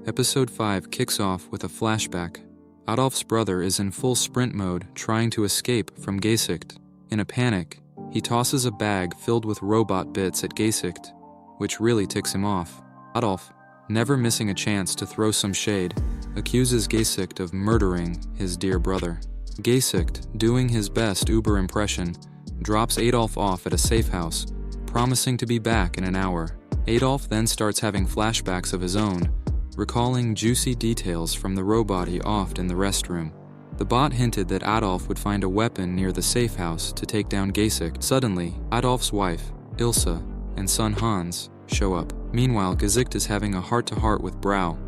Episode 5 kicks off with a flashback. Adolf's brother is in full sprint mode trying to escape from Gesicht. In a panic, he tosses a bag filled with robot bits at Gesicht, which really ticks him off. Adolf, never missing a chance to throw some shade, accuses Gesicht of murdering his dear brother. Gesicht, doing his best Uber impression, drops Adolf off at a safe house, promising to be back in an hour. Adolf then starts having flashbacks of his own, recalling juicy details from the robot he offed in the restroom. The bot hinted that Adolf would find a weapon near the safe house to take down Gesicht. Suddenly, Adolf's wife, Ilsa, and son Hans show up. Meanwhile, Gesicht is having a heart-to-heart with Brau,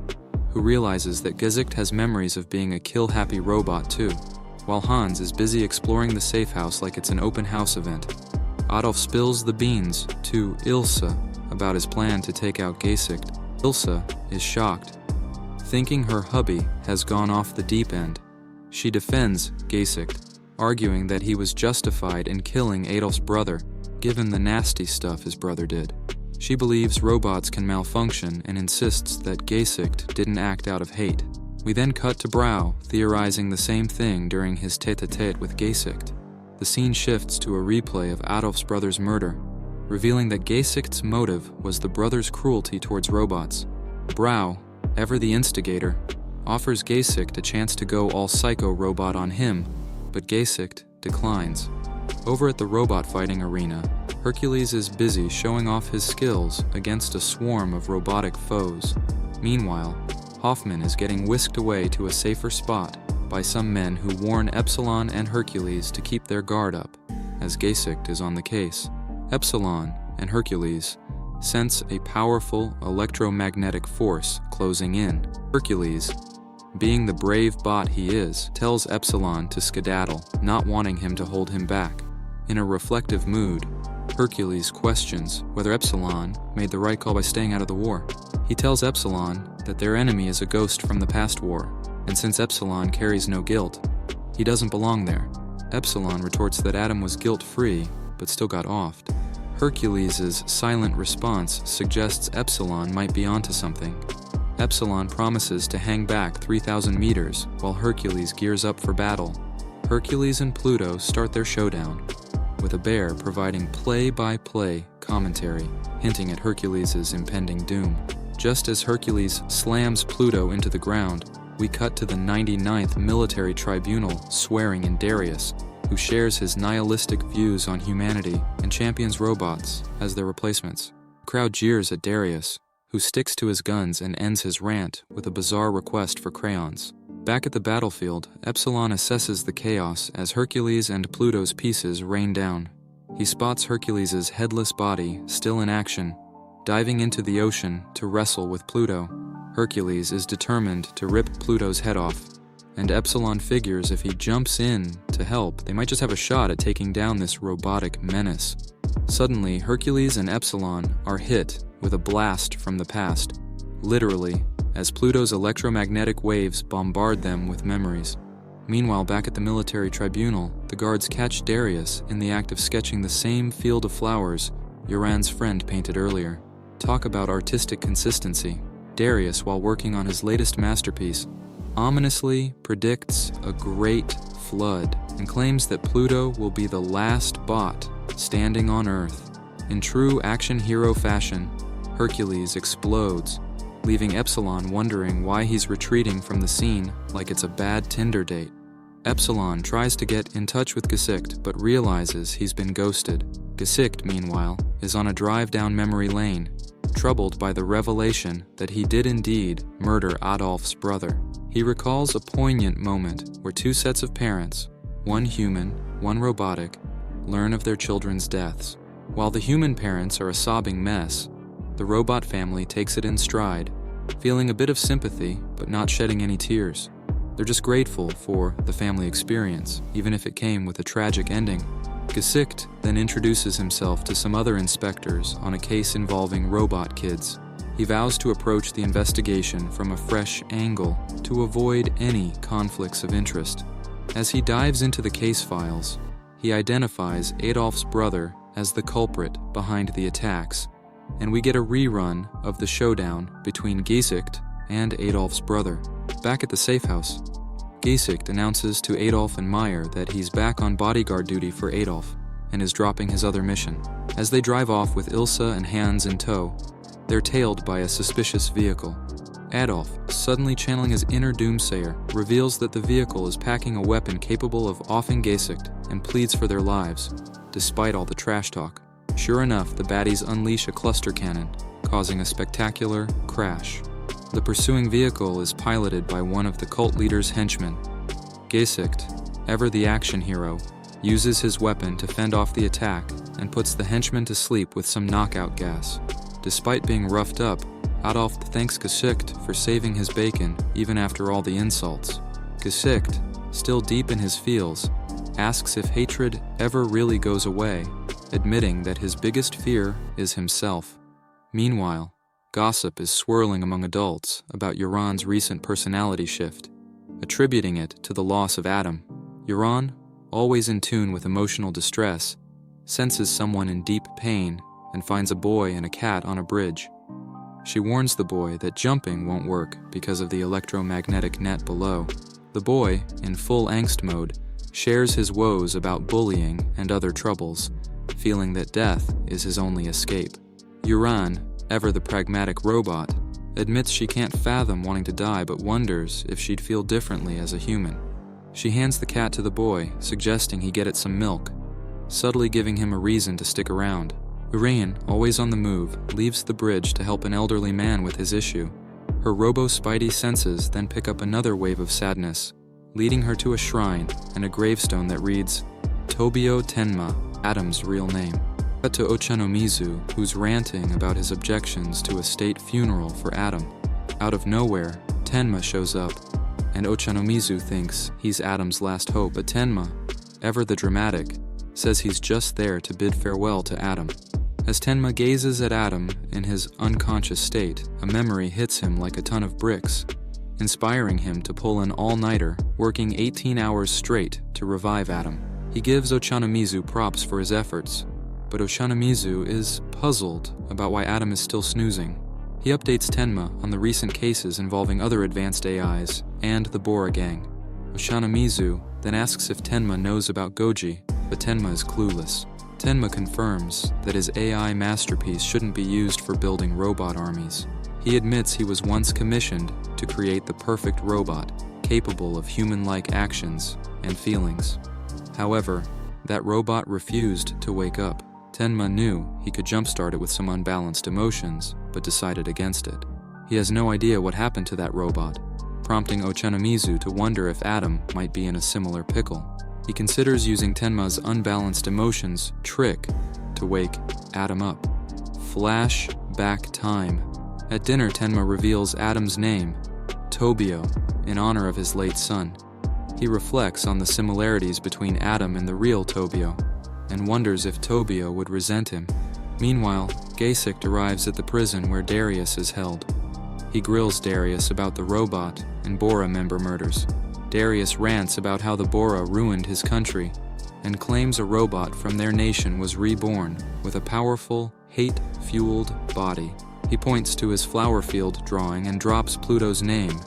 who realizes that Gesicht has memories of being a kill-happy robot too, while Hans is busy exploring the safe house like it's an open house event. Adolf spills the beans to Ilsa about his plan to take out Gesicht. Ilsa is shocked, thinking her hubby has gone off the deep end. She defends Gesicht, arguing that he was justified in killing Adolf's brother, given the nasty stuff his brother did. She believes robots can malfunction and insists that Gesicht didn't act out of hate. We then cut to Brau theorizing the same thing during his tete-a-tete with Gesicht. The scene shifts to a replay of Adolf's brother's murder, revealing that Gesicht's motive was the brother's cruelty towards robots. Brau, ever the instigator, offers Gesicht a chance to go all psycho robot on him, but Gesicht declines. Over at the robot fighting arena, Hercules is busy showing off his skills against a swarm of robotic foes. Meanwhile, Hoffman is getting whisked away to a safer spot by some men who warn Epsilon and Hercules to keep their guard up, as Gesicht is on the case. Epsilon and Hercules sense a powerful electromagnetic force closing in. Hercules, being the brave bot he is, tells Epsilon to skedaddle, not wanting him to hold him back. In a reflective mood, Hercules questions whether Epsilon made the right call by staying out of the war. He tells Epsilon that their enemy is a ghost from the past war, and since Epsilon carries no guilt, he doesn't belong there. Epsilon retorts that Adam was guilt-free, but still got offed. Hercules' silent response suggests Epsilon might be onto something. Epsilon promises to hang back 3,000 meters while Hercules gears up for battle. Hercules and Pluto start their showdown, with a bear providing play-by-play commentary, hinting at Hercules' impending doom. Just as Hercules slams Pluto into the ground, we cut to the 99th Military Tribunal swearing in Darius, who shares his nihilistic views on humanity and champions robots as their replacements. The crowd jeers at Darius, who sticks to his guns and ends his rant with a bizarre request for crayons. Back at the battlefield, Epsilon assesses the chaos as Hercules and Pluto's pieces rain down. He spots Hercules' headless body still in action, diving into the ocean to wrestle with Pluto. Hercules is determined to rip Pluto's head off, and Epsilon figures if he jumps in to help, they might just have a shot at taking down this robotic menace. Suddenly, Hercules and Epsilon are hit with a blast from the past, literally, as Pluto's electromagnetic waves bombard them with memories. Meanwhile, back at the military tribunal, the guards catch Darius in the act of sketching the same field of flowers Uran's friend painted earlier. Talk about artistic consistency. Darius, while working on his latest masterpiece, ominously predicts a great flood and claims that Pluto will be the last bot standing on Earth. In true action hero fashion, Hercules explodes, leaving Epsilon wondering why he's retreating from the scene like it's a bad Tinder date. Epsilon tries to get in touch with Gesicht but realizes he's been ghosted. Gesicht, meanwhile, is on a drive down memory lane, troubled by the revelation that he did indeed murder Adolf's brother. He recalls a poignant moment where two sets of parents, one human, one robotic, learn of their children's deaths. While the human parents are a sobbing mess, the robot family takes it in stride, feeling a bit of sympathy but not shedding any tears. They're just grateful for the family experience, even if it came with a tragic ending. Gesicht then introduces himself to some other inspectors on a case involving robot kids. He vows to approach the investigation from a fresh angle to avoid any conflicts of interest. As he dives into the case files, he identifies Adolf's brother as the culprit behind the attacks, and we get a rerun of the showdown between Gesicht and Adolf's brother. Back at the safe house, Gesicht announces to Adolf and Meyer that he's back on bodyguard duty for Adolf and is dropping his other mission. As they drive off with Ilsa and Hans in tow, they're tailed by a suspicious vehicle. Adolf, suddenly channeling his inner doomsayer, reveals that the vehicle is packing a weapon capable of offing Gesicht and pleads for their lives, despite all the trash talk. Sure enough, the baddies unleash a cluster cannon, causing a spectacular crash. The pursuing vehicle is piloted by one of the cult leader's henchmen. Gesicht, ever the action hero, uses his weapon to fend off the attack and puts the henchman to sleep with some knockout gas. Despite being roughed up, Adolf thanks Gesicht for saving his bacon even after all the insults. Gesicht, still deep in his feels, asks if hatred ever really goes away, admitting that his biggest fear is himself. Meanwhile, gossip is swirling among adults about Uran's recent personality shift, attributing it to the loss of Adam. Uran, always in tune with emotional distress, senses someone in deep pain and finds a boy and a cat on a bridge. She warns the boy that jumping won't work because of the electromagnetic net below. The boy, in full angst mode, shares his woes about bullying and other troubles, feeling that death is his only escape. Uran, ever the pragmatic robot, admits she can't fathom wanting to die but wonders if she'd feel differently as a human. She hands the cat to the boy, suggesting he get it some milk, subtly giving him a reason to stick around. Urain, always on the move, leaves the bridge to help an elderly man with his issue. Her robo-spidey senses then pick up another wave of sadness, leading her to a shrine and a gravestone that reads, Tobio Tenma, Adam's real name. Cut to Ochanomizu, who's ranting about his objections to a state funeral for Adam. Out of nowhere, Tenma shows up, and Ochanomizu thinks he's Adam's last hope, but Tenma, ever the dramatic, says he's just there to bid farewell to Adam. As Tenma gazes at Adam in his unconscious state, a memory hits him like a ton of bricks, inspiring him to pull an all-nighter, working 18 hours straight to revive Adam. He gives Ochanomizu props for his efforts, but Ochanomizu is puzzled about why Adam is still snoozing. He updates Tenma on the recent cases involving other advanced AIs and the Bora gang. Ochanomizu then asks if Tenma knows about Goji, but Tenma is clueless. Tenma confirms that his AI masterpiece shouldn't be used for building robot armies. He admits he was once commissioned to create the perfect robot, capable of human-like actions and feelings. However, that robot refused to wake up. Tenma knew he could jumpstart it with some unbalanced emotions, but decided against it. He has no idea what happened to that robot, prompting Ochanomizu to wonder if Adam might be in a similar pickle. He considers using Tenma's unbalanced emotions trick to wake Adam up. Flash back time. At dinner, Tenma reveals Adam's name, Tobio, in honor of his late son. He reflects on the similarities between Adam and the real Tobio, and wonders if Tobio would resent him. Meanwhile, Gesicht arrives at the prison where Darius is held. He grills Darius about the robot and Bora member murders. Darius rants about how the Bora ruined his country, and claims a robot from their nation was reborn with a powerful, hate-fueled body. He points to his flower field drawing and drops Pluto's name,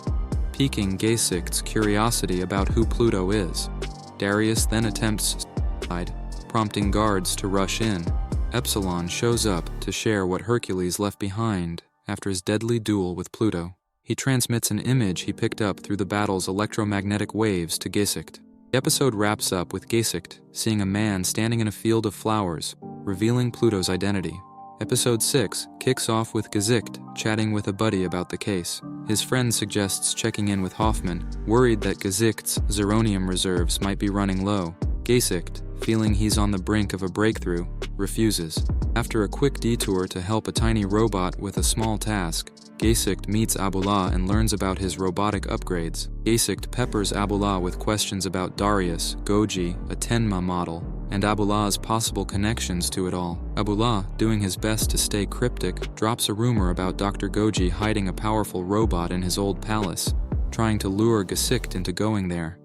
piquing Gesicht's curiosity about who Pluto is. Darius then attempts suicide, prompting guards to rush in. Epsilon shows up to share what Hercules left behind after his deadly duel with Pluto. He transmits an image he picked up through the battle's electromagnetic waves to Gesicht. The episode wraps up with Gesicht seeing a man standing in a field of flowers, revealing Pluto's identity. Episode 6 kicks off with Gesicht chatting with a buddy about the case. His friend suggests checking in with Hoffman, worried that Gesicht's zirconium reserves might be running low. Gesicht, feeling he's on the brink of a breakthrough, refuses. After a quick detour to help a tiny robot with a small task, Gesicht meets Abullah and learns about his robotic upgrades. Gesicht peppers Abullah with questions about Darius, Goji, a Tenma model, and Abullah's possible connections to it all. Abullah, doing his best to stay cryptic, drops a rumor about Dr. Goji hiding a powerful robot in his old palace, trying to lure Gesicht into going there.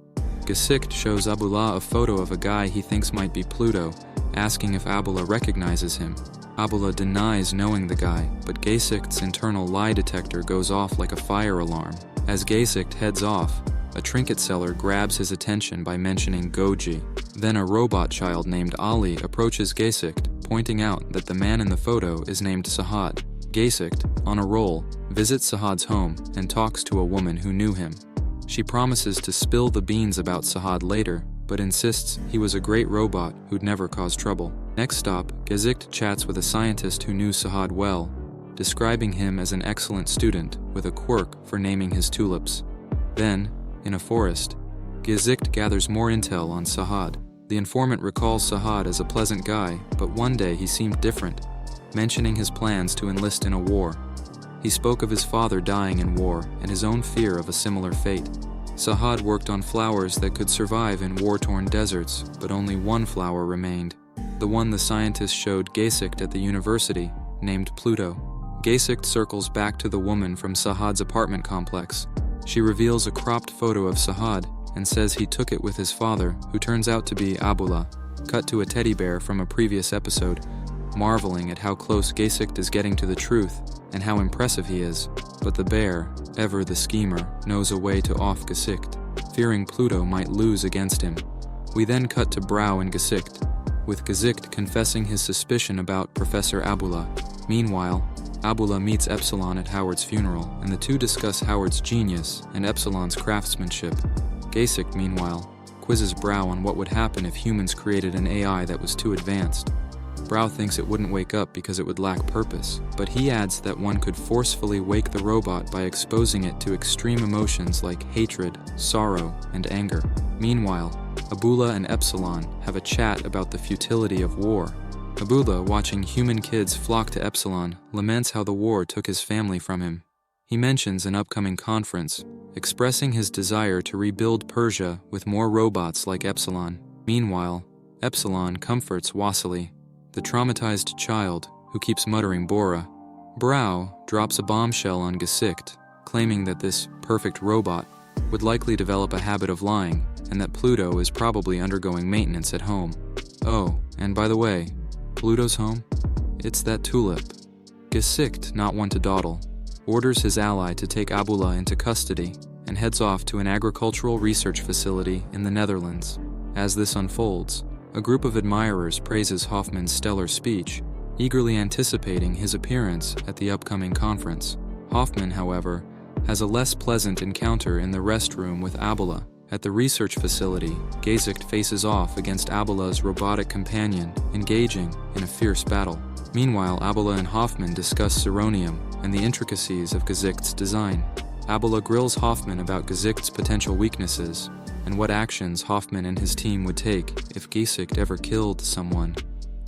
Gesicht shows Abullah a photo of a guy he thinks might be Pluto, asking if Abullah recognizes him. Abula denies knowing the guy, but Gesicht's internal lie detector goes off like a fire alarm. As Gesicht heads off, a trinket seller grabs his attention by mentioning Goji. Then a robot child named Ali approaches Gesicht, pointing out that the man in the photo is named Sahad. Gesicht, on a roll, visits Sahad's home and talks to a woman who knew him. She promises to spill the beans about Sahad later, but insists he was a great robot who'd never cause trouble. Next stop, Gesicht chats with a scientist who knew Sahad well, describing him as an excellent student with a quirk for naming his tulips. Then, in a forest, Gesicht gathers more intel on Sahad. The informant recalls Sahad as a pleasant guy, but one day he seemed different, mentioning his plans to enlist in a war. He spoke of his father dying in war and his own fear of a similar fate. Sahad worked on flowers that could survive in war-torn deserts, but only one flower remained, the one the scientist showed Gesicht at the university, named Pluto. Gesicht circles back to the woman from Sahad's apartment complex. She reveals a cropped photo of Sahad and says he took it with his father, who turns out to be Abula. Cut to a teddy bear from a previous episode, marveling at how close Gesicht is getting to the truth and how impressive he is. But the bear, ever the schemer, knows a way to off Gesicht, fearing Pluto might lose against him. We then cut to Brow and Gesicht, with Gesicht confessing his suspicion about Professor Abula. Meanwhile, Abula meets Epsilon at Howard's funeral, and the two discuss Howard's genius and Epsilon's craftsmanship. Gesicht, meanwhile, quizzes Brow on what would happen if humans created an AI that was too advanced. Brow thinks it wouldn't wake up because it would lack purpose, but he adds that one could forcefully wake the robot by exposing it to extreme emotions like hatred, sorrow, and anger. Meanwhile, Abula and Epsilon have a chat about the futility of war. Abula, watching human kids flock to Epsilon, laments how the war took his family from him. He mentions an upcoming conference, expressing his desire to rebuild Persia with more robots like Epsilon. Meanwhile, Epsilon comforts Wassily, the traumatized child who keeps muttering Bora. Brow drops a bombshell on Gesicht, claiming that this perfect robot would likely develop a habit of lying, and that Pluto is probably undergoing maintenance at home. Oh, and by the way, Pluto's home? It's that tulip. Gesicht, not one to dawdle, orders his ally to take Abula into custody and heads off to an agricultural research facility in the Netherlands. As this unfolds, a group of admirers praises Hoffman's stellar speech, eagerly anticipating his appearance at the upcoming conference. Hoffman, however, has a less pleasant encounter in the restroom with Abula. At the research facility, Gesicht faces off against Abula's robotic companion, engaging in a fierce battle. Meanwhile, Abula and Hoffman discuss Ceronium and the intricacies of Gesicht's design. Abula grills Hoffman about Gesicht's potential weaknesses and what actions Hoffman and his team would take if Gesicht ever killed someone.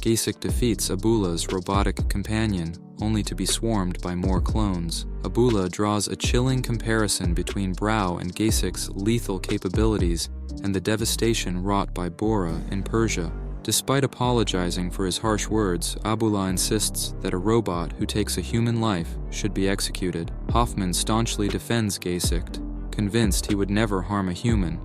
Gesicht defeats Abula's robotic companion, only to be swarmed by more clones. Abula draws a chilling comparison between Brow and Gesicht's lethal capabilities and the devastation wrought by Bora in Persia. Despite apologizing for his harsh words, Abula insists that a robot who takes a human life should be executed. Hoffman staunchly defends Gesicht, convinced he would never harm a human,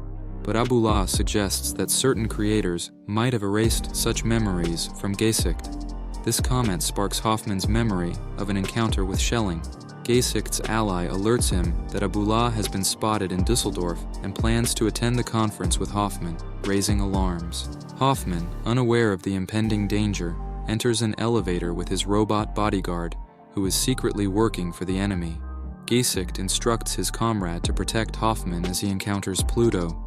but Abula suggests that certain creators might have erased such memories from Gesicht. This comment sparks Hoffman's memory of an encounter with Schelling. Gesicht's ally alerts him that Abula has been spotted in Dusseldorf and plans to attend the conference with Hoffman, raising alarms. Hoffman, unaware of the impending danger, enters an elevator with his robot bodyguard, who is secretly working for the enemy. Gesicht instructs his comrade to protect Hoffman as he encounters Pluto.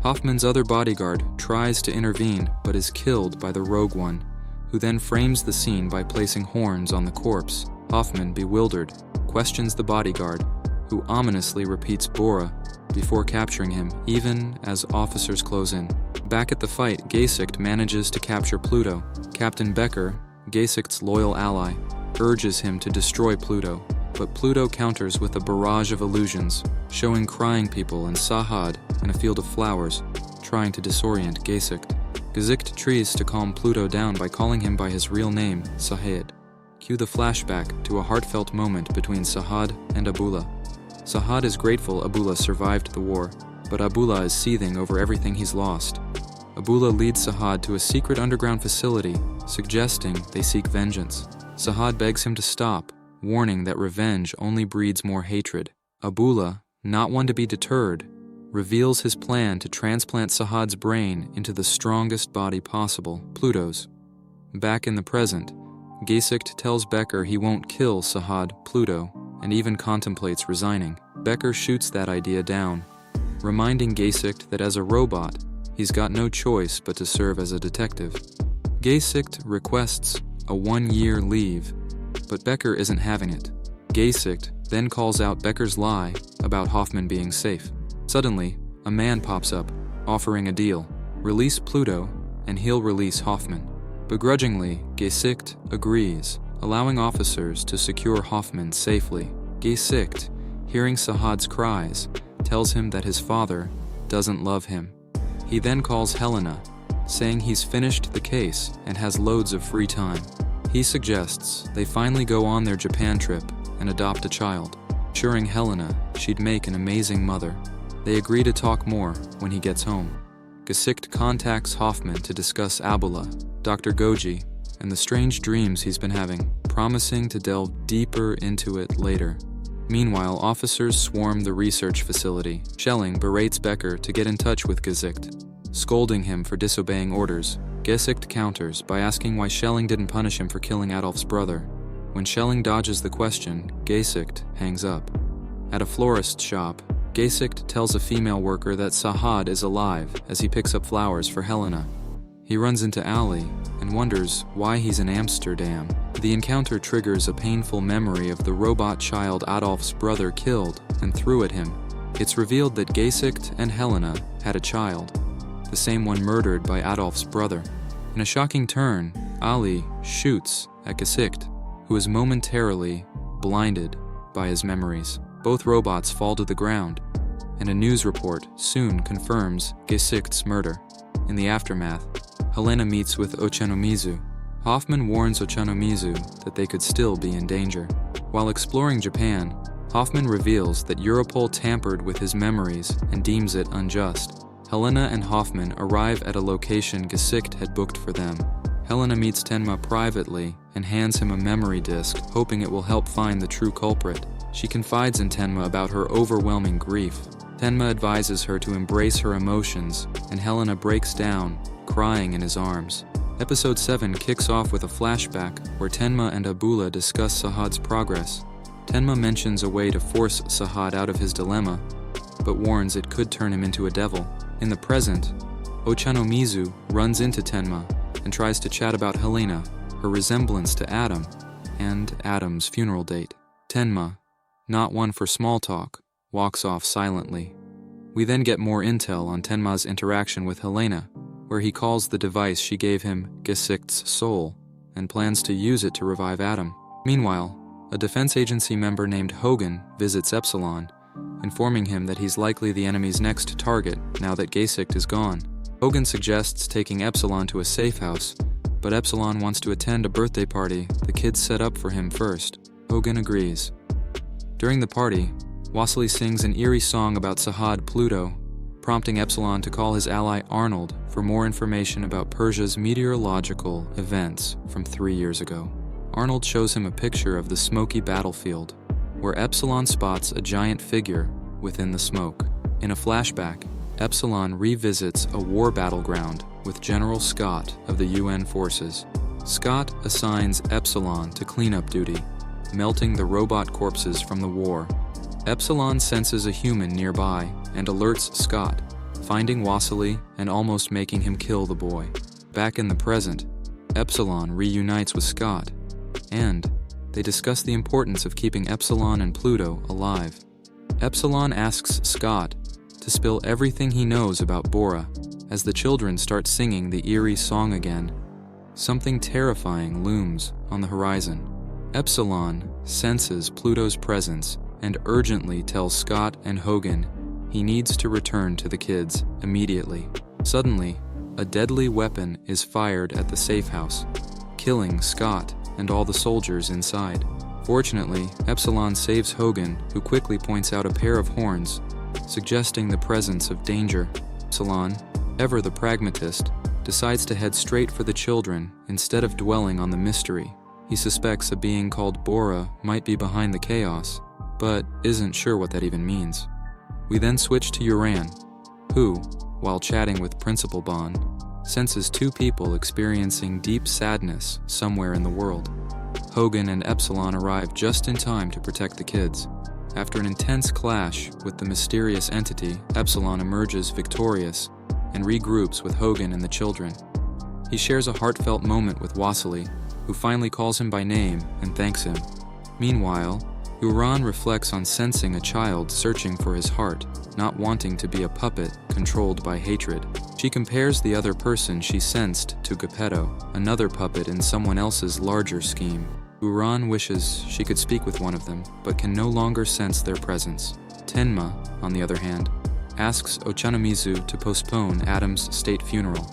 Hoffman's other bodyguard tries to intervene but is killed by the Rogue One, who then frames the scene by placing horns on the corpse. Hoffman, bewildered, questions the bodyguard, who ominously repeats Bora before capturing him, even as officers close in. Back at the fight, Gesicht manages to capture Pluto. Captain Becker, Gesicht's loyal ally, urges him to destroy Pluto, but Pluto counters with a barrage of illusions, showing crying people and Sahad in a field of flowers, trying to disorient Gesicht. Gesicht tries to calm Pluto down by calling him by his real name, Sahad. Cue the flashback to a heartfelt moment between Sahad and Abula. Sahad is grateful Abula survived the war, but Abula is seething over everything he's lost. Abula leads Sahad to a secret underground facility, suggesting they seek vengeance. Sahad begs him to stop, warning that revenge only breeds more hatred. Abula, not one to be deterred, reveals his plan to transplant Sahad's brain into the strongest body possible, Pluto's. Back in the present, Gesicht tells Becker he won't kill Sahad, Pluto, and even contemplates resigning. Becker shoots that idea down, reminding Gesicht that as a robot, he's got no choice but to serve as a detective. Gesicht requests a 1-year leave, but Becker isn't having it. Gesicht then calls out Becker's lie about Hoffman being safe. Suddenly, a man pops up, offering a deal. Release Pluto, and he'll release Hoffman. Begrudgingly, Gesicht agrees, allowing officers to secure Hoffman safely. Gesicht, hearing Sahad's cries, tells him that his father doesn't love him. He then calls Helena, saying he's finished the case and has loads of free time. He suggests they finally go on their Japan trip and adopt a child, assuring Helena she'd make an amazing mother. They agree to talk more when he gets home. Gesicht contacts Hoffman to discuss Abula, Dr. Goji, and the strange dreams he's been having, promising to delve deeper into it later. Meanwhile, officers swarm the research facility. Schelling berates Becker to get in touch with Gesicht, scolding him for disobeying orders. Gesicht counters by asking why Schelling didn't punish him for killing Adolf's brother. When Schelling dodges the question, Gesicht hangs up. At a florist shop, Gesicht tells a female worker that Sahad is alive as he picks up flowers for Helena. He runs into Ali and wonders why he's in Amsterdam. The encounter triggers a painful memory of the robot child Adolf's brother killed and threw at him. It's revealed that Gesicht and Helena had a child, the same one murdered by Adolf's brother. In a shocking turn, Ali shoots at Gesicht, who is momentarily blinded by his memories. Both robots fall to the ground, and a news report soon confirms Gesicht's murder. In the aftermath, Helena meets with Ochanomizu. Hoffman warns Ochanomizu that they could still be in danger. While exploring Japan, Hoffman reveals that Europol tampered with his memories and deems it unjust. Helena and Hoffman arrive at a location Gesicht had booked for them. Helena meets Tenma privately and hands him a memory disk, hoping it will help find the true culprit. She confides in Tenma about her overwhelming grief. Tenma advises her to embrace her emotions, and Helena breaks down, crying in his arms. Episode 7 kicks off with a flashback where Tenma and Abula discuss Sahad's progress. Tenma mentions a way to force Sahad out of his dilemma, but warns it could turn him into a devil. In the present, Ochanomizu runs into Tenma and tries to chat about Helena, her resemblance to Adam, and Adam's funeral date. Tenma, not one for small talk, walks off silently. We then get more intel on Tenma's interaction with Helena, where he calls the device she gave him Gesicht's soul, and plans to use it to revive Adam. Meanwhile, a defense agency member named Hogan visits Epsilon, informing him that he's likely the enemy's next target now that Gesicht is gone. Hogan suggests taking Epsilon to a safe house, but Epsilon wants to attend a birthday party the kids set up for him first. Hogan agrees. During the party, Wassily sings an eerie song about Sahad Pluto, prompting Epsilon to call his ally Arnold for more information about Persia's meteorological events from 3 years ago. Arnold shows him a picture of the smoky battlefield, where Epsilon spots a giant figure within the smoke. In a flashback, Epsilon revisits a war battleground with General Scott of the UN forces. Scott assigns Epsilon to cleanup duty, melting the robot corpses from the war. Epsilon senses a human nearby and alerts Scott, finding Wassily and almost making him kill the boy. Back in the present, Epsilon reunites with Scott, and they discuss the importance of keeping Epsilon and Pluto alive. Epsilon asks Scott to spill everything he knows about Bora. As the children start singing the eerie song again, something terrifying looms on the horizon. Epsilon senses Pluto's presence and urgently tells Scott and Hogan he needs to return to the kids immediately. Suddenly, a deadly weapon is fired at the safe house, killing Scott and all the soldiers inside. Fortunately, Epsilon saves Hogan, who quickly points out a pair of horns, suggesting the presence of danger. Epsilon, ever the pragmatist, decides to head straight for the children instead of dwelling on the mystery. He suspects a being called Bora might be behind the chaos, but isn't sure what that even means. We then switch to Uran, who, while chatting with Principal Bond, senses two people experiencing deep sadness somewhere in the world. Hogan and Epsilon arrive just in time to protect the kids. After an intense clash with the mysterious entity, Epsilon emerges victorious and regroups with Hogan and the children. He shares a heartfelt moment with Wassily, who finally calls him by name and thanks him. Meanwhile, Uran reflects on sensing a child searching for his heart, not wanting to be a puppet controlled by hatred. She compares the other person she sensed to Geppetto, another puppet in someone else's larger scheme. Uran wishes she could speak with one of them, but can no longer sense their presence. Tenma, on the other hand, asks Ochanomizu to postpone Adam's state funeral.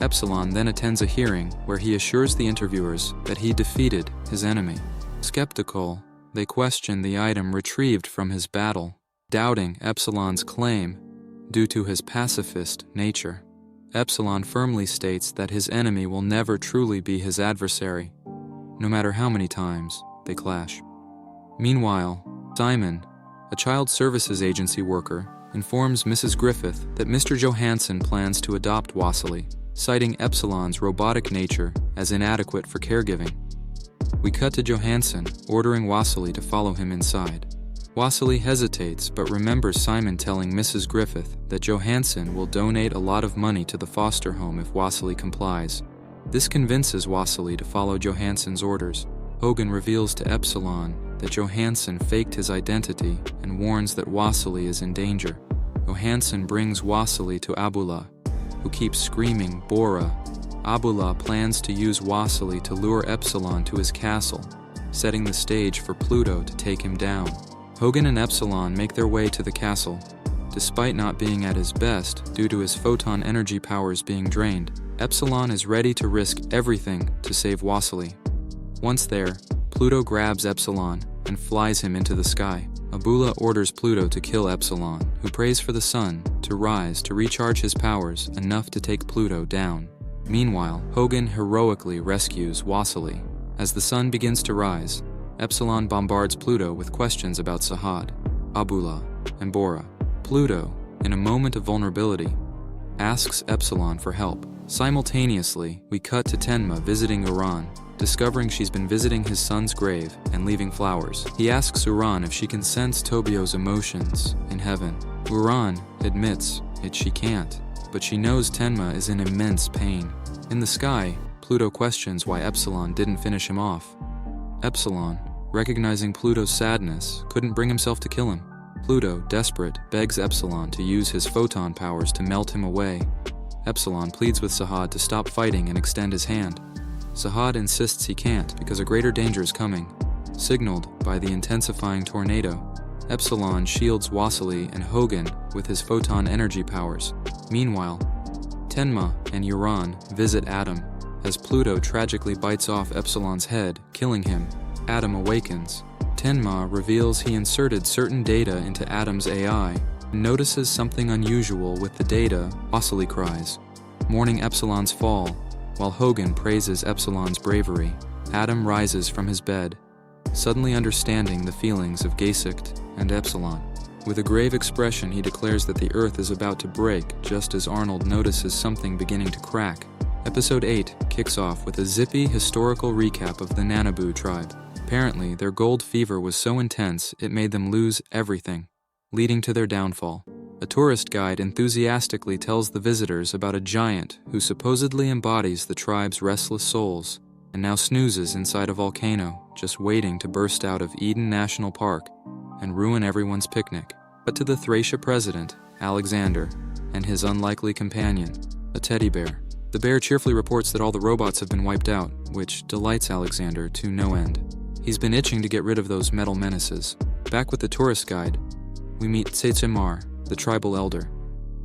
Epsilon then attends a hearing where he assures the interviewers that he defeated his enemy. Skeptical, they question the item retrieved from his battle, doubting Epsilon's claim due to his pacifist nature. Epsilon firmly states that his enemy will never truly be his adversary, no matter how many times they clash. Meanwhile, Simon, a child services agency worker, informs Mrs. Griffith that Mr. Johansson plans to adopt Wassily, citing Epsilon's robotic nature as inadequate for caregiving. We cut to Johansson ordering Wassily to follow him inside. Wassily hesitates but remembers Simon telling Mrs. Griffith that Johansson will donate a lot of money to the foster home if Wassily complies. This convinces Wassily to follow Johansson's orders. Hogan reveals to Epsilon that Johansson faked his identity and warns that Wassily is in danger. Johansson brings Wassily to Abula, who keeps screaming Bora. Abula plans to use Wassily to lure Epsilon to his castle, setting the stage for Pluto to take him down. Hogan and Epsilon make their way to the castle. Despite not being at his best due to his photon energy powers being drained, Epsilon is ready to risk everything to save Wassily. Once there, Pluto grabs Epsilon and flies him into the sky. Abula orders Pluto to kill Epsilon, who prays for the sun to rise to recharge his powers enough to take Pluto down. Meanwhile, Hogan heroically rescues Wassily. As the sun begins to rise, Epsilon bombards Pluto with questions about Sahad, Abula, and Bora. Pluto, in a moment of vulnerability, asks Epsilon for help. Simultaneously, we cut to Tenma visiting Uran, discovering she's been visiting his son's grave and leaving flowers. He asks Uran if she can sense Tobio's emotions in heaven. Uran admits she can't, but she knows Tenma is in immense pain. In the sky, Pluto questions why Epsilon didn't finish him off. Epsilon, recognizing Pluto's sadness, couldn't bring himself to kill him. Pluto, desperate, begs Epsilon to use his photon powers to melt him away. Epsilon pleads with Sahad to stop fighting and extend his hand. Sahad insists he can't because a greater danger is coming. Signaled by the intensifying tornado, Epsilon shields Wassily and Hogan with his photon energy powers. Meanwhile, Tenma and Uran visit Adam. As Pluto tragically bites off Epsilon's head, killing him, Adam awakens. Tenma reveals he inserted certain data into Adam's AI and notices something unusual with the data. Wassily cries, mourning Epsilon's fall, while Hogan praises Epsilon's bravery. Adam rises from his bed, suddenly understanding the feelings of Gesicht and Epsilon. With a grave expression, he declares that the Earth is about to break just as Arnold notices something beginning to crack. Episode 8 kicks off with a zippy historical recap of the Nanabu tribe. Apparently, their gold fever was so intense it made them lose everything, leading to their downfall. A tourist guide enthusiastically tells the visitors about a giant who supposedly embodies the tribe's restless souls and now snoozes inside a volcano, just waiting to burst out of Eden National Park and ruin everyone's picnic. But to the Thracia president, Alexander, and his unlikely companion, a teddy bear. The bear cheerfully reports that all the robots have been wiped out, which delights Alexander to no end. He's been itching to get rid of those metal menaces. Back with the tourist guide, we meet Tsetsemar, the tribal elder,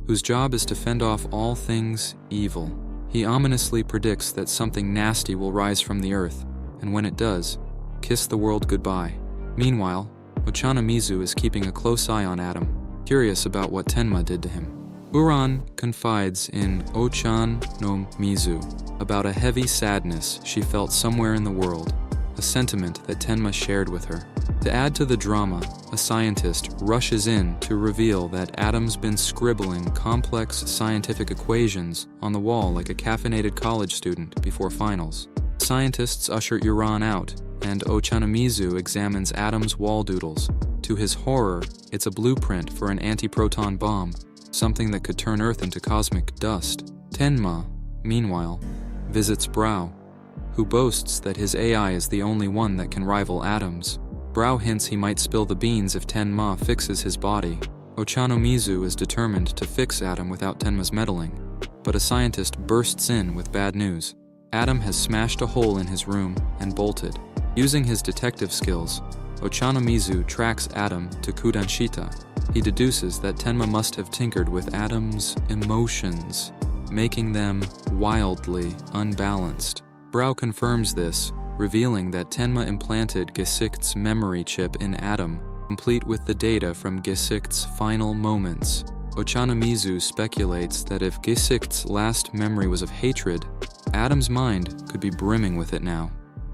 whose job is to fend off all things evil. He ominously predicts that something nasty will rise from the earth, and when it does, kiss the world goodbye. Meanwhile, Ochanomizu is keeping a close eye on Adam, curious about what Tenma did to him. Uran confides in Ochanomizu about a heavy sadness she felt somewhere in the world. a sentiment that Tenma shared with her. To add to the drama, a scientist rushes in to reveal that Adam's been scribbling complex scientific equations on the wall like a caffeinated college student before finals. Scientists usher Uran out, and Ochanomizu examines Adam's wall doodles. To his horror, it's a blueprint for an anti-proton bomb, something that could turn Earth into cosmic dust. Tenma, meanwhile, visits Brau, who boasts that his AI is the only one that can rival Adam's. Brau hints he might spill the beans if Tenma fixes his body. Ochanomizu is determined to fix Adam without Tenma's meddling, but a scientist bursts in with bad news. Adam has smashed a hole in his room and bolted. Using his detective skills, Ochanomizu tracks Adam to Kudanshita. He deduces that Tenma must have tinkered with Adam's emotions, making them wildly unbalanced. Brau confirms this, revealing that Tenma implanted Gesicht's memory chip in Adam, complete with the data from Gesicht's final moments. Ochanomizu speculates that if Gesicht's last memory was of hatred, Adam's mind could be brimming with it now.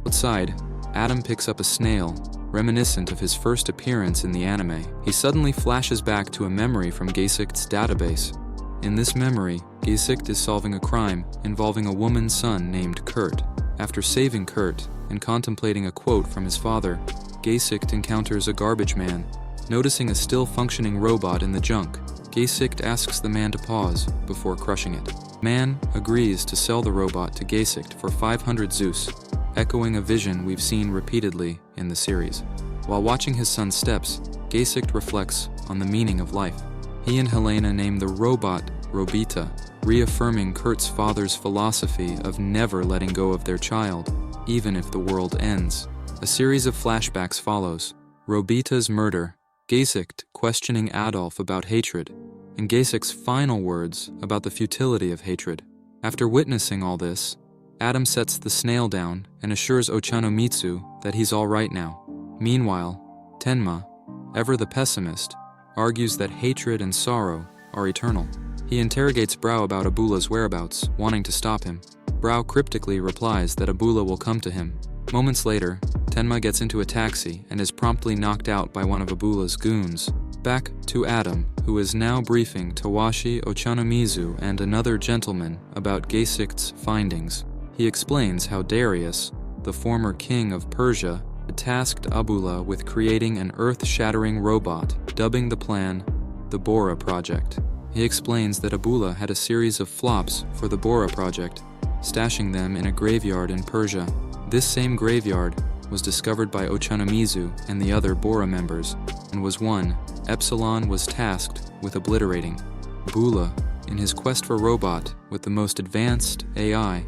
Outside, Adam picks up a snail, reminiscent of his first appearance in the anime. He suddenly flashes back to a memory from Gesicht's database. In this memory, Gesicht is solving a crime involving a woman's son named Kurt. After saving Kurt and contemplating a quote from his father, Gesicht encounters a garbage man. Noticing a still-functioning robot in the junk, Gesicht asks the man to pause before crushing it. Man agrees to sell the robot to Gesicht for 500 Zeus, echoing a vision we've seen repeatedly in the series. While watching his son's steps, Gesicht reflects on the meaning of life. He and Helena name the robot Robita, reaffirming Kurt's father's philosophy of never letting go of their child, even if the world ends. A series of flashbacks follows. Robita's murder, Gesicht questioning Adolf about hatred, and Gesicht's final words about the futility of hatred. After witnessing all this, Adam sets the snail down and assures Ochanomizu that he's all right now. Meanwhile, Tenma, ever the pessimist, argues that hatred and sorrow are eternal. He interrogates Brau about Abula's whereabouts, wanting to stop him. Brau cryptically replies that Abula will come to him. Moments later, Tenma gets into a taxi and is promptly knocked out by one of Abula's goons. Back to Adam, who is now briefing Tawashi, Ochanomizu, and another gentleman about Gesicht's findings. He explains how Darius, the former king of Persia, had tasked Abula with creating an earth-shattering robot, dubbing the plan the Bora Project. He explains that Abula had a series of flops for the Bora Project, stashing them in a graveyard in Persia. This same graveyard was discovered by Ochanomizu and the other Bora members, and was one Epsilon was tasked with obliterating. Abula, in his quest for robot with the most advanced AI,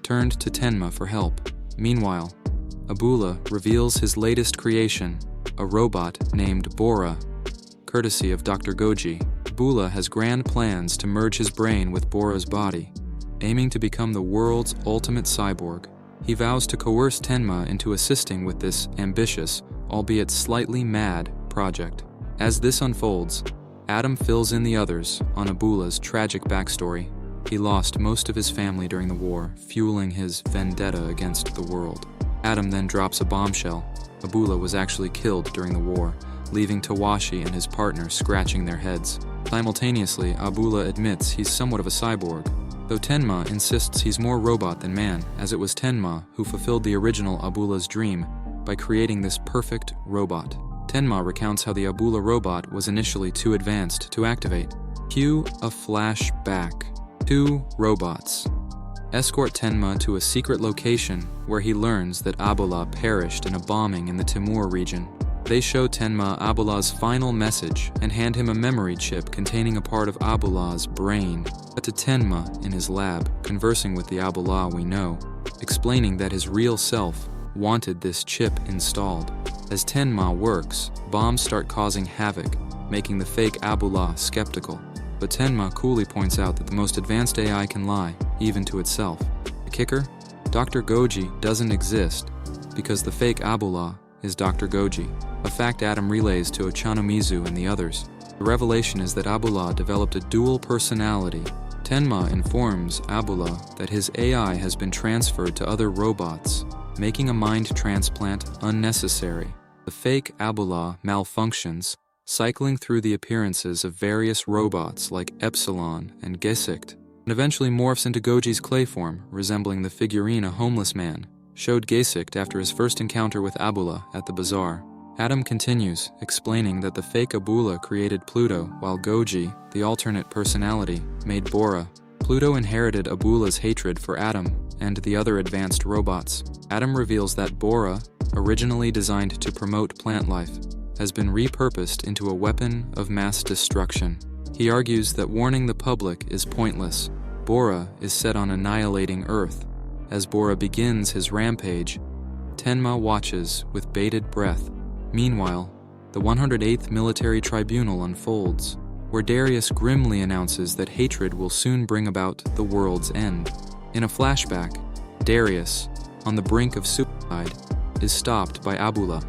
turned to Tenma for help. Meanwhile, Abula reveals his latest creation, a robot named Bora, courtesy of Dr. Goji. Abula has grand plans to merge his brain with Bora's body, aiming to become the world's ultimate cyborg. He vows to coerce Tenma into assisting with this ambitious, albeit slightly mad, project. As this unfolds, Adam fills in the others on Abula's tragic backstory. He lost most of his family during the war, fueling his vendetta against the world. Adam then drops a bombshell. Abula was actually killed during the war, leaving Tawashi and his partner scratching their heads. Simultaneously, Abula admits he's somewhat of a cyborg, though Tenma insists he's more robot than man, as it was Tenma who fulfilled the original Abula's dream by creating this perfect robot. Tenma recounts how the Abula robot was initially too advanced to activate. Cue a flashback. 2 robots escort Tenma to a secret location where he learns that Abula perished in a bombing in the Timur region. They show Tenma Abula's final message and hand him a memory chip containing a part of Abula's brain. Cut to Tenma in his lab, conversing with the Abula we know, explaining that his real self wanted this chip installed. As Tenma works, bombs start causing havoc, making the fake Abula skeptical. But Tenma coolly points out that the most advanced AI can lie, even to itself. The kicker? Dr. Goji doesn't exist, because the fake Abula is Dr. Goji, a fact Adam relays to Ochanomizu and the others. The revelation is that Abula developed a dual personality. Tenma informs Abula that his AI has been transferred to other robots, making a mind transplant unnecessary. The fake Abula malfunctions, cycling through the appearances of various robots like Epsilon and Gesicht, and eventually morphs into Goji's clay form, resembling the figurine a homeless man showed Gesicht after his first encounter with Abula at the bazaar. Adam continues, explaining that the fake Abula created Pluto, while Goji, the alternate personality, made Bora. Pluto inherited Abula's hatred for Adam and the other advanced robots. Adam reveals that Bora, originally designed to promote plant life, has been repurposed into a weapon of mass destruction. He argues that warning the public is pointless. Bora is set on annihilating Earth. As Bora begins his rampage, Tenma watches with bated breath. Meanwhile, the 108th Military Tribunal unfolds, where Darius grimly announces that hatred will soon bring about the world's end. In a flashback, Darius, on the brink of suicide, is stopped by Abula,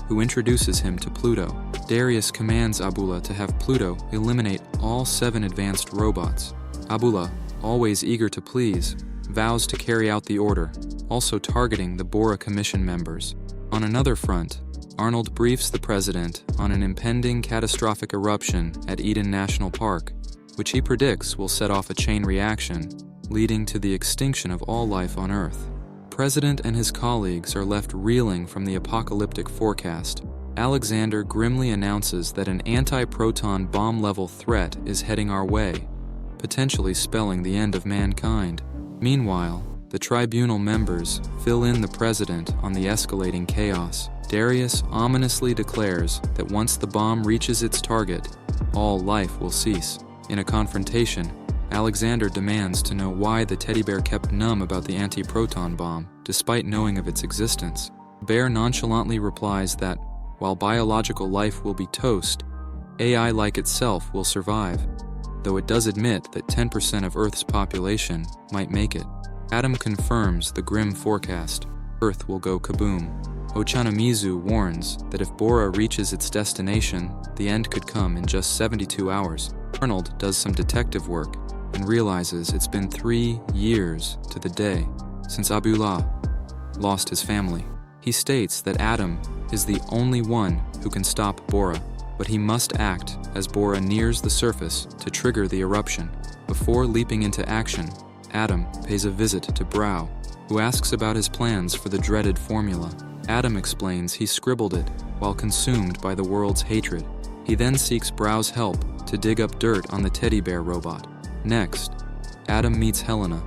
who introduces him to Pluto. Darius commands Abula to have Pluto eliminate all 7 advanced robots. Abula, always eager to please, vows to carry out the order, also targeting the Bora Commission members. On another front, Arnold briefs the president on an impending catastrophic eruption at Eden National Park, which he predicts will set off a chain reaction, leading to the extinction of all life on Earth. The president and his colleagues are left reeling from the apocalyptic forecast. Alexander grimly announces that an anti-proton bomb-level threat is heading our way, potentially spelling the end of mankind. Meanwhile, the tribunal members fill in the president on the escalating chaos. Darius ominously declares that once the bomb reaches its target, all life will cease. In a confrontation, Alexander demands to know why the teddy bear kept numb about the anti-proton bomb, despite knowing of its existence. The bear nonchalantly replies that, while biological life will be toast, AI like itself will survive, though it does admit that 10% of Earth's population might make it. Adam confirms the grim forecast. Earth will go kaboom. Ochanomizu warns that if Bora reaches its destination, the end could come in just 72 hours. Arnold does some detective work and realizes it's been 3 years to the day since Abula lost his family. He states that Adam is the only one who can stop Bora, but he must act as Bora nears the surface to trigger the eruption. Before leaping into action, Adam pays a visit to Brow, who asks about his plans for the dreaded formula. Adam explains he scribbled it while consumed by the world's hatred. He then seeks Brow's help to dig up dirt on the teddy bear robot. Next, Adam meets Helena,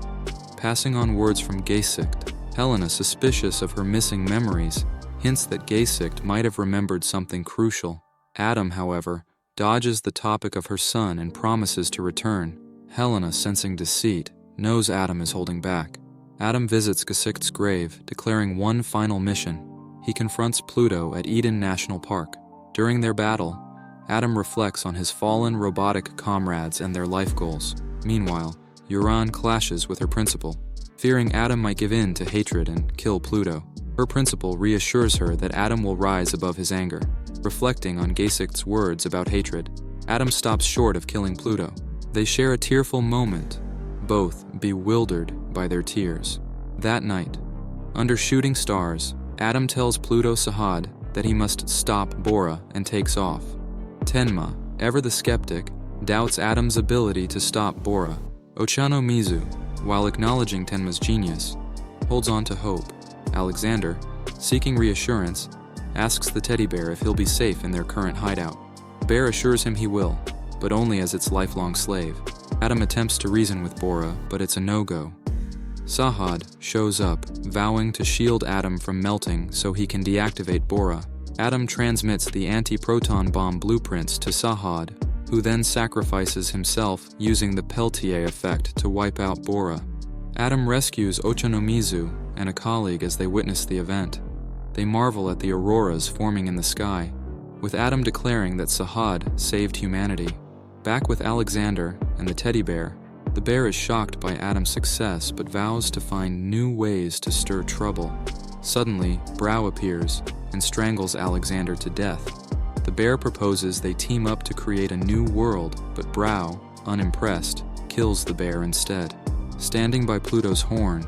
passing on words from Gesicht. Helena, suspicious of her missing memories, hints that Gesicht might have remembered something crucial. Adam, however, dodges the topic of her son and promises to return. Helena, sensing deceit, knows Adam is holding back. Adam visits Gesicht's grave, declaring one final mission. He confronts Pluto at Eden National Park. During their battle, Adam reflects on his fallen robotic comrades and their life goals. Meanwhile, Uran clashes with her principal, fearing Adam might give in to hatred and kill Pluto. Her principal reassures her that Adam will rise above his anger. Reflecting on Gesicht's words about hatred, Adam stops short of killing Pluto. They share a tearful moment, both bewildered by their tears. That night, under shooting stars, Adam tells Pluto Sahad that he must stop Bora and takes off. Tenma, ever the skeptic, doubts Adam's ability to stop Bora. Ochanomizu, while acknowledging Tenma's genius, holds on to hope. Alexander, seeking reassurance, asks the teddy bear if he'll be safe in their current hideout. The bear assures him he will, but only as its lifelong slave. Adam attempts to reason with Bora, but it's a no-go. Sahad shows up, vowing to shield Adam from melting so he can deactivate Bora. Adam transmits the anti-proton bomb blueprints to Sahad, who then sacrifices himself using the Peltier effect to wipe out Bora. Adam rescues Ochanomizu and a colleague as they witness the event. They marvel at the auroras forming in the sky, with Adam declaring that Sahad saved humanity. Back with Alexander and the teddy bear, the bear is shocked by Adam's success but vows to find new ways to stir trouble. Suddenly, Brow appears and strangles Alexander to death. The bear proposes they team up to create a new world, but Brow, unimpressed, kills the bear instead. Standing by Pluto's horn,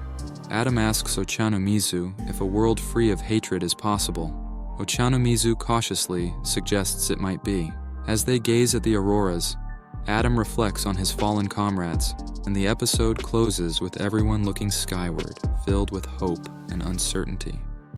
Adam asks Ochanomizu if a world free of hatred is possible. Ochanomizu cautiously suggests it might be. As they gaze at the auroras, Adam reflects on his fallen comrades, and the episode closes with everyone looking skyward, filled with hope and uncertainty.